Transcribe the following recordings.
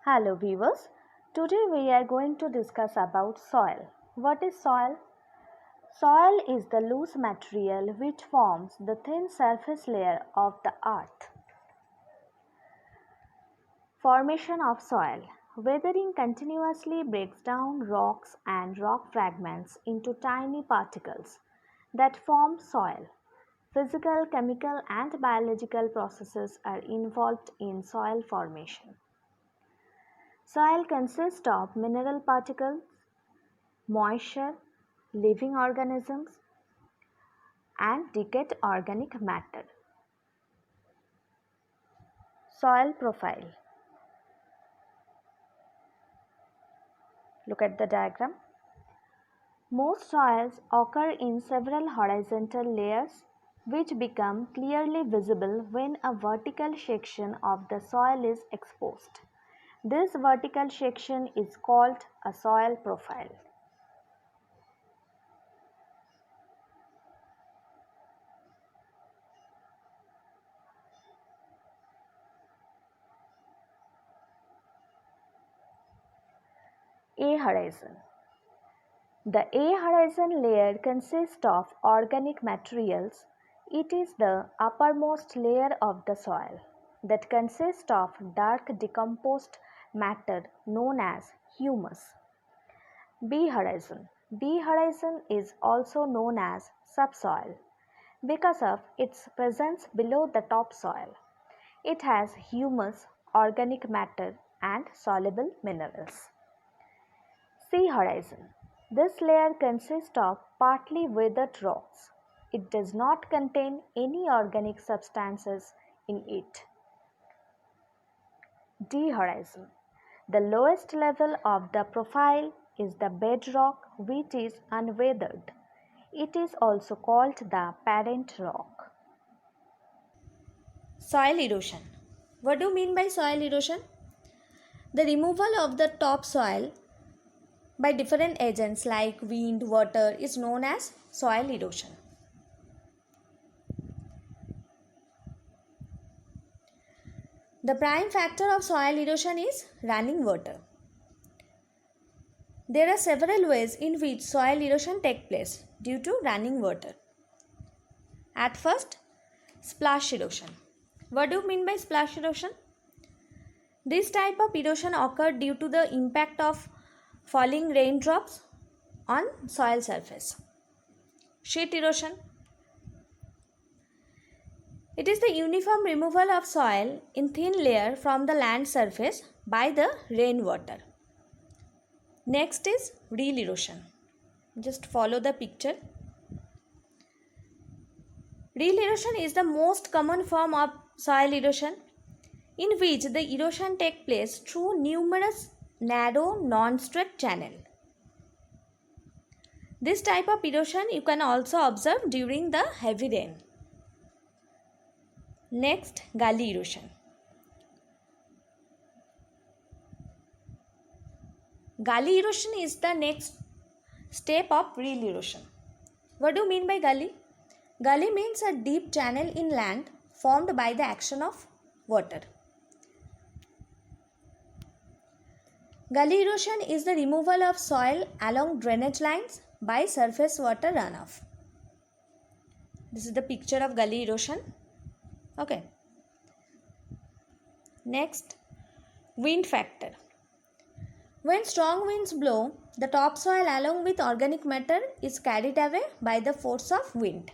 Hello viewers, today we are going to discuss about soil. What is soil? Soil is the loose material which forms the thin surface layer of the earth. Formation of soil. Weathering continuously breaks down rocks and rock fragments into tiny particles that form soil. Physical, chemical and biological processes are involved in soil formation. Soil consists of mineral particles, moisture, living organisms, and decayed organic matter. Soil profile. Look at the diagram. Most soils occur in several horizontal layers which become clearly visible when a vertical section of the soil is exposed. This vertical section is called a soil profile. A horizon. The A horizon layer consists of organic materials. It is the uppermost layer of the soil that consists of dark decomposed matter known as humus. B horizon. B horizon is also known as subsoil because of its presence below the topsoil. It has humus, organic matter, and soluble minerals. C horizon. This layer consists of partly weathered rocks. It does not contain any organic substances in it. D horizon. The lowest level of the profile is the bedrock, which is unweathered. It is also called the parent rock. Soil erosion. What do you mean by soil erosion? The removal of the topsoil by different agents like wind, water is known as soil erosion. The prime factor of soil erosion is running water. There are several ways in which soil erosion takes place due to running water. At first, splash erosion. What do you mean by splash erosion? This type of erosion occurs due to the impact of falling raindrops on soil surface. Sheet erosion. It is the uniform removal of soil in thin layer from the land surface by the rainwater. Next is reel erosion. Just follow the picture. Reel erosion is the most common form of soil erosion in which the erosion takes place through numerous narrow non-straight channels. This type of erosion you can also observe during the heavy rain. Next, gully erosion. Gully erosion is the next step of reel erosion. What do you mean by gully? Gully means a deep channel in land formed by the action of water. Gully erosion is the removal of soil along drainage lines by surface water runoff. This is the picture of gully erosion. Okay. Next, wind factor. When strong winds blow, the topsoil along with organic matter is carried away by the force of wind.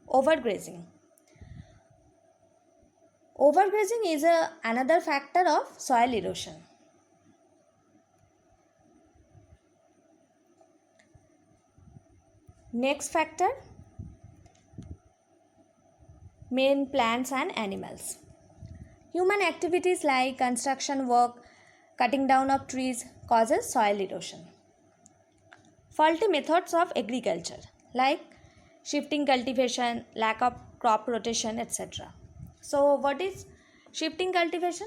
Overgrazing. Overgrazing is another factor of soil erosion. Next factor, main plants and animals. Human activities like construction work, cutting down of trees causes soil erosion. Faulty methods of agriculture like shifting cultivation, lack of crop rotation, etc. So what is shifting cultivation?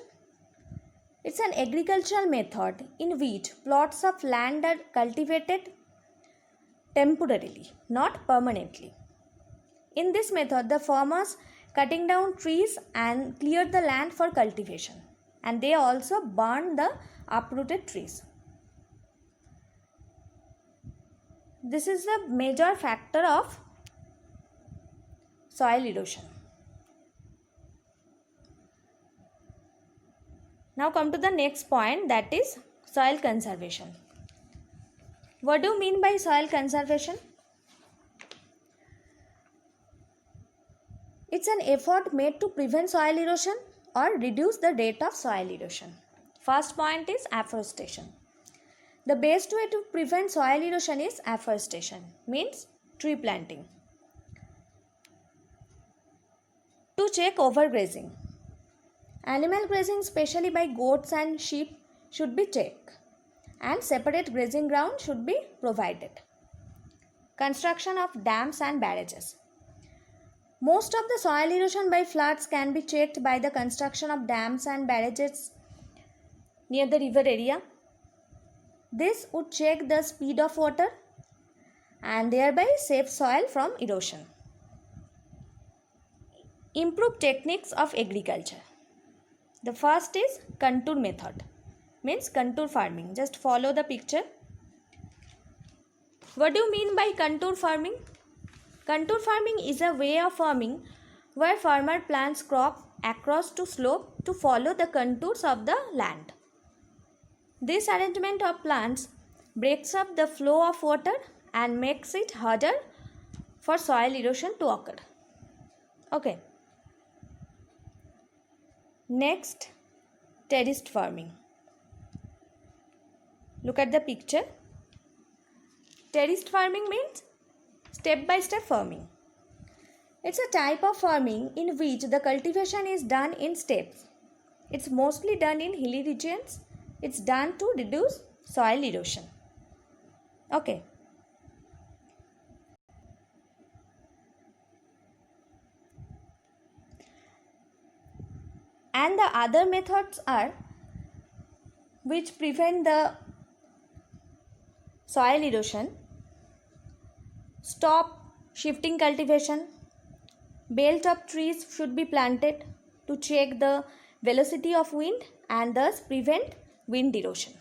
It's an agricultural method in which plots of land are cultivated temporarily, not permanently. In this method, the farmers cutting down trees and clear the land for cultivation. and they also burn the uprooted trees. This is the major factor of soil erosion. Now come to the next point, that is soil conservation. What do you mean by soil conservation? It's an effort made to prevent soil erosion or reduce the rate of soil erosion. First point is afforestation. The best way to prevent soil erosion is afforestation, means tree planting. To check overgrazing. Animal grazing, especially by goats and sheep, should be checked, and separate grazing ground should be provided. Construction of dams and barrages. Most of the soil erosion by floods can be checked by the construction of dams and barrages near the river area. This would check the speed of water and thereby save soil from erosion. Improve techniques of agriculture. The first is contour method, means contour farming. Just follow the picture. What do you mean by contour farming? Contour farming is a way of farming where farmer plants crop across to slope to follow the contours of the land. This arrangement of plants breaks up the flow of water and makes it harder for soil erosion to occur. Okay. Next, terraced farming. Look at the picture. Terraced farming means step-by-step farming. It's a type of farming in which the cultivation is done in steps. It's mostly done in hilly regions. It's done to reduce soil erosion. Okay. And the other methods are which prevent the soil erosion. Stop shifting cultivation. Belt of trees should be planted to check the velocity of wind and thus prevent wind erosion.